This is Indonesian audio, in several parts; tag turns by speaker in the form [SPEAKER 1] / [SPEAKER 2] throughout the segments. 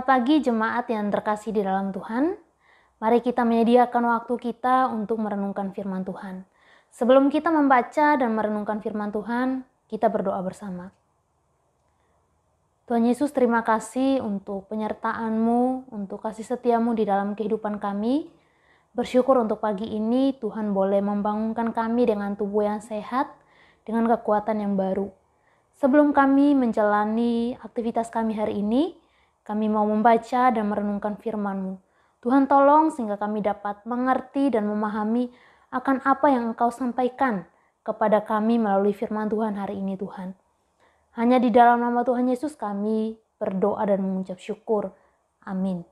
[SPEAKER 1] Selamat pagi jemaat yang terkasih di dalam Tuhan. Mari kita menyediakan waktu kita untuk merenungkan firman Tuhan. Sebelum kita membaca dan merenungkan firman Tuhan, kita berdoa bersama. Tuhan Yesus, terima kasih untuk penyertaan-Mu, untuk kasih setia-Mu di dalam kehidupan kami. Bersyukur untuk pagi ini Tuhan boleh membangunkan kami dengan tubuh yang sehat, dengan kekuatan yang baru. Sebelum kami menjalani aktivitas kami hari ini, kami mau membaca dan merenungkan firman-Mu. Tuhan tolong sehingga kami dapat mengerti dan memahami akan apa yang Engkau sampaikan kepada kami melalui firman Tuhan hari ini Tuhan. Hanya di dalam nama Tuhan Yesus kami berdoa dan mengucap syukur. Amin.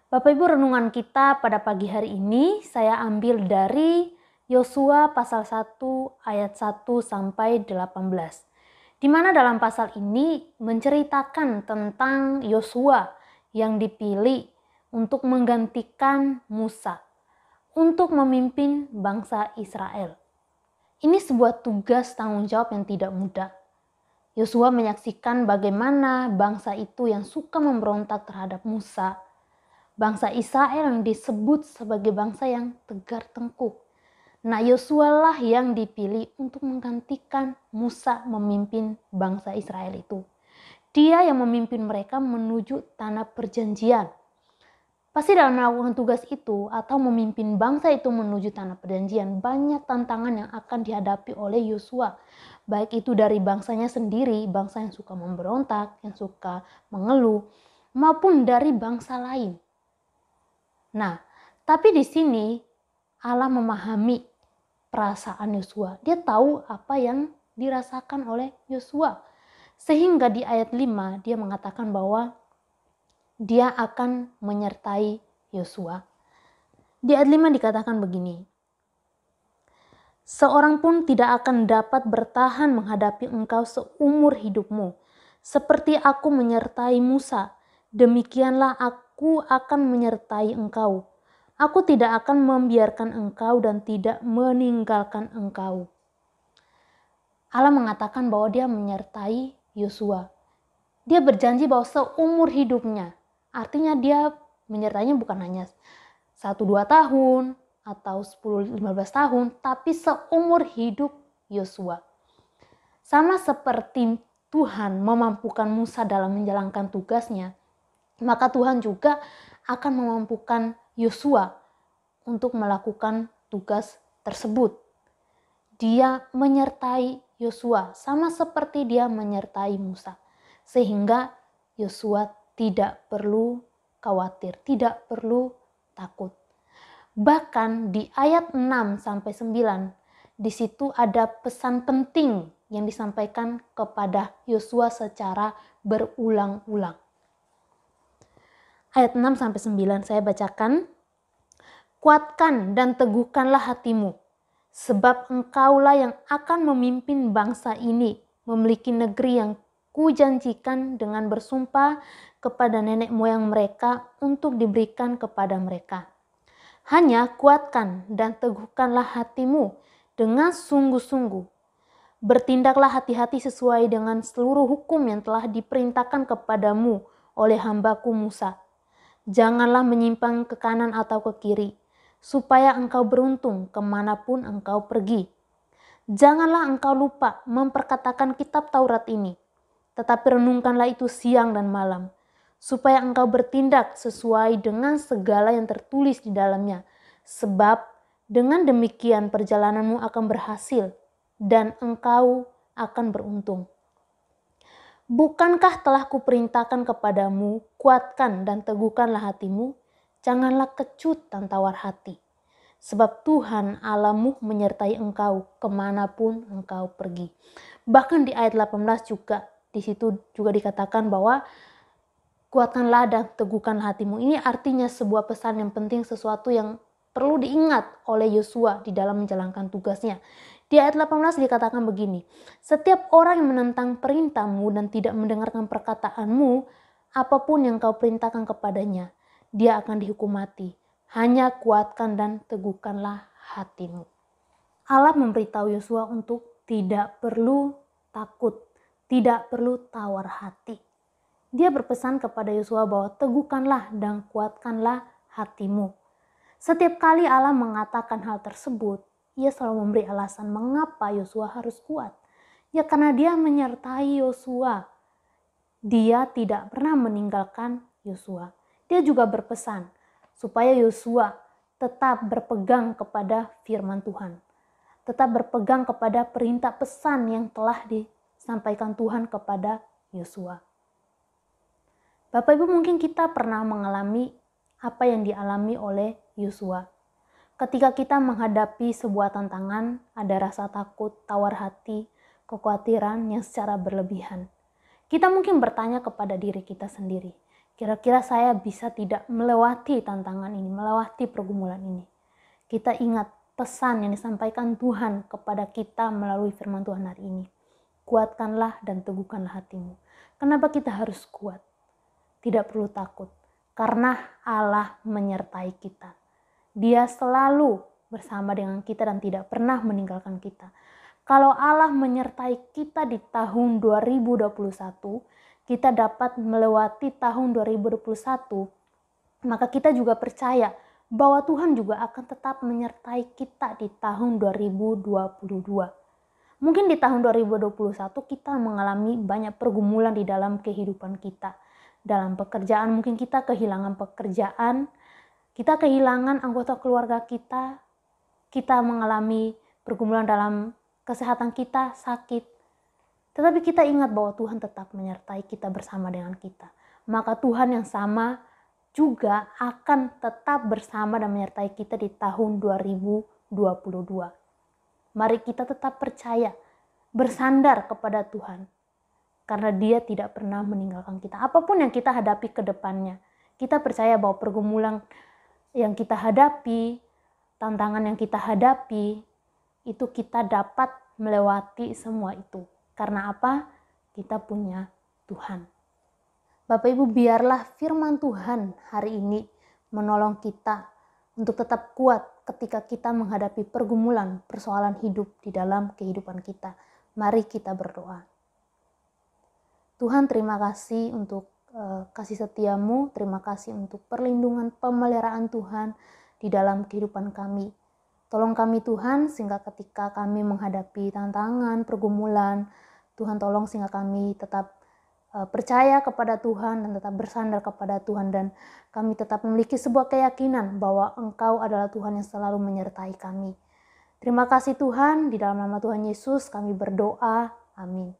[SPEAKER 1] Bapak Ibu, renungan kita pada pagi hari ini saya ambil dari Yosua pasal 1 ayat 1 sampai 18. Di mana dalam pasal ini menceritakan tentang Yosua yang dipilih untuk menggantikan Musa untuk memimpin bangsa Israel. Ini sebuah tugas tanggung jawab yang tidak mudah. Yosua menyaksikan bagaimana bangsa itu yang suka memberontak terhadap Musa, bangsa Israel yang disebut sebagai bangsa yang tegar tengkuk. Nah, Yosua lah yang dipilih untuk menggantikan Musa memimpin bangsa Israel itu. Dia yang memimpin mereka menuju tanah perjanjian. Pasti dalam melakukan tugas itu atau memimpin bangsa itu menuju tanah perjanjian, banyak tantangan yang akan dihadapi oleh Yosua. Baik itu dari bangsanya sendiri, bangsa yang suka memberontak, yang suka mengeluh, maupun dari bangsa lain. Nah, tapi di sini Allah memahami perasaan Yosua. Dia tahu apa yang dirasakan oleh Yosua. Sehingga di ayat 5 dia mengatakan bahwa dia akan menyertai Yosua. Di ayat 5 dikatakan begini. Seorang pun tidak akan dapat bertahan menghadapi engkau seumur hidupmu. Seperti aku menyertai Musa, demikianlah aku akan menyertai engkau. Aku tidak akan membiarkan engkau dan tidak meninggalkan engkau. Allah mengatakan bahwa dia menyertai Yosua. Dia berjanji bahwa seumur hidupnya, artinya dia menyertainya bukan hanya 1-2 tahun atau 10-15 tahun, tapi seumur hidup Yosua. Sama seperti Tuhan memampukan Musa dalam menjalankan tugasnya, maka Tuhan juga akan memampukan Yosua untuk melakukan tugas tersebut. Dia menyertai Yosua sama seperti dia menyertai Musa. Sehingga Yosua tidak perlu khawatir, tidak perlu takut. Bahkan di ayat 6 sampai 9, di situ ada pesan penting yang disampaikan kepada Yosua secara berulang-ulang. Ayat 6 sampai 9 saya bacakan. Kuatkan dan teguhkanlah hatimu, sebab engkaulah yang akan memimpin bangsa ini memiliki negeri yang kujanjikan dengan bersumpah kepada nenek moyang mereka untuk diberikan kepada mereka. Hanya kuatkan dan teguhkanlah hatimu dengan sungguh-sungguh. Bertindaklah hati-hati sesuai dengan seluruh hukum yang telah diperintahkan kepadamu oleh hambaku Musa. Janganlah menyimpang ke kanan atau ke kiri, supaya engkau beruntung kemanapun engkau pergi. Janganlah engkau lupa memperkatakan kitab Taurat ini, tetapi renungkanlah itu siang dan malam, supaya engkau bertindak sesuai dengan segala yang tertulis di dalamnya. Sebab dengan demikian perjalananmu akan berhasil dan engkau akan beruntung. Bukankah telah kuperintahkan kepadamu, kuatkan dan teguhkanlah hatimu, janganlah kecut dan tawar hati. Sebab Tuhan Allahmu menyertai engkau kemanapun engkau pergi. Bahkan di ayat 18 juga, di situ juga dikatakan bahwa kuatkanlah dan teguhkanlah hatimu. Ini artinya sebuah pesan yang penting, sesuatu yang perlu diingat oleh Yosua di dalam menjalankan tugasnya. Di ayat 18 dikatakan begini, setiap orang yang menentang perintahmu dan tidak mendengarkan perkataanmu, apapun yang kau perintahkan kepadanya, dia akan dihukum mati. Hanya kuatkan dan teguhkanlah hatimu. Allah memberitahu Yosua untuk tidak perlu takut, tidak perlu tawar hati. Dia berpesan kepada Yosua bahwa teguhkanlah dan kuatkanlah hatimu. Setiap kali Allah mengatakan hal tersebut, ia selalu memberi alasan mengapa Yosua harus kuat. Ya karena dia menyertai Yosua. Dia tidak pernah meninggalkan Yosua. Dia juga berpesan supaya Yosua tetap berpegang kepada firman Tuhan. Tetap berpegang kepada perintah pesan yang telah disampaikan Tuhan kepada Yosua. Bapak Ibu, mungkin kita pernah mengalami apa yang dialami oleh Yosua. Ketika kita menghadapi sebuah tantangan, ada rasa takut, tawar hati, kekhawatiran yang secara berlebihan. Kita mungkin bertanya kepada diri kita sendiri, kira-kira saya bisa tidak melewati tantangan ini, melewati pergumulan ini. Kita ingat pesan yang disampaikan Tuhan kepada kita melalui firman Tuhan hari ini. Kuatkanlah dan teguhkanlah hatimu. Kenapa kita harus kuat? Tidak perlu takut, karena Allah menyertai kita. Dia selalu bersama dengan kita dan tidak pernah meninggalkan kita. Kalau Allah menyertai kita di tahun 2021, kita dapat melewati tahun 2021, maka kita juga percaya bahwa Tuhan juga akan tetap menyertai kita di tahun 2022. Mungkin di tahun 2021 kita mengalami banyak pergumulan di dalam kehidupan kita. Dalam pekerjaan mungkin kita kehilangan pekerjaan, kita kehilangan anggota keluarga kita mengalami pergumulan dalam kesehatan kita, sakit. Tetapi kita ingat bahwa Tuhan tetap menyertai kita bersama dengan kita. Maka Tuhan yang sama juga akan tetap bersama dan menyertai kita di tahun 2022. Mari kita tetap percaya, bersandar kepada Tuhan. Karena Dia tidak pernah meninggalkan kita. Apapun yang kita hadapi ke depannya, kita percaya bahwa pergumulan yang kita hadapi, tantangan yang kita hadapi, itu kita dapat melewati semua itu. Karena apa? Kita punya Tuhan. Bapak Ibu, biarlah firman Tuhan hari ini menolong kita untuk tetap kuat ketika kita menghadapi pergumulan, persoalan hidup di dalam kehidupan kita. Mari kita berdoa. Tuhan, terima kasih untuk kasih setiamu, terima kasih untuk perlindungan pemeliharaan Tuhan di dalam kehidupan kami. Tolong kami Tuhan, sehingga ketika kami menghadapi tantangan, pergumulan, Tuhan tolong sehingga kami tetap percaya kepada Tuhan dan tetap bersandar kepada Tuhan, dan kami tetap memiliki sebuah keyakinan bahwa Engkau adalah Tuhan yang selalu menyertai kami. Terima kasih Tuhan, di dalam nama Tuhan Yesus kami berdoa, amin.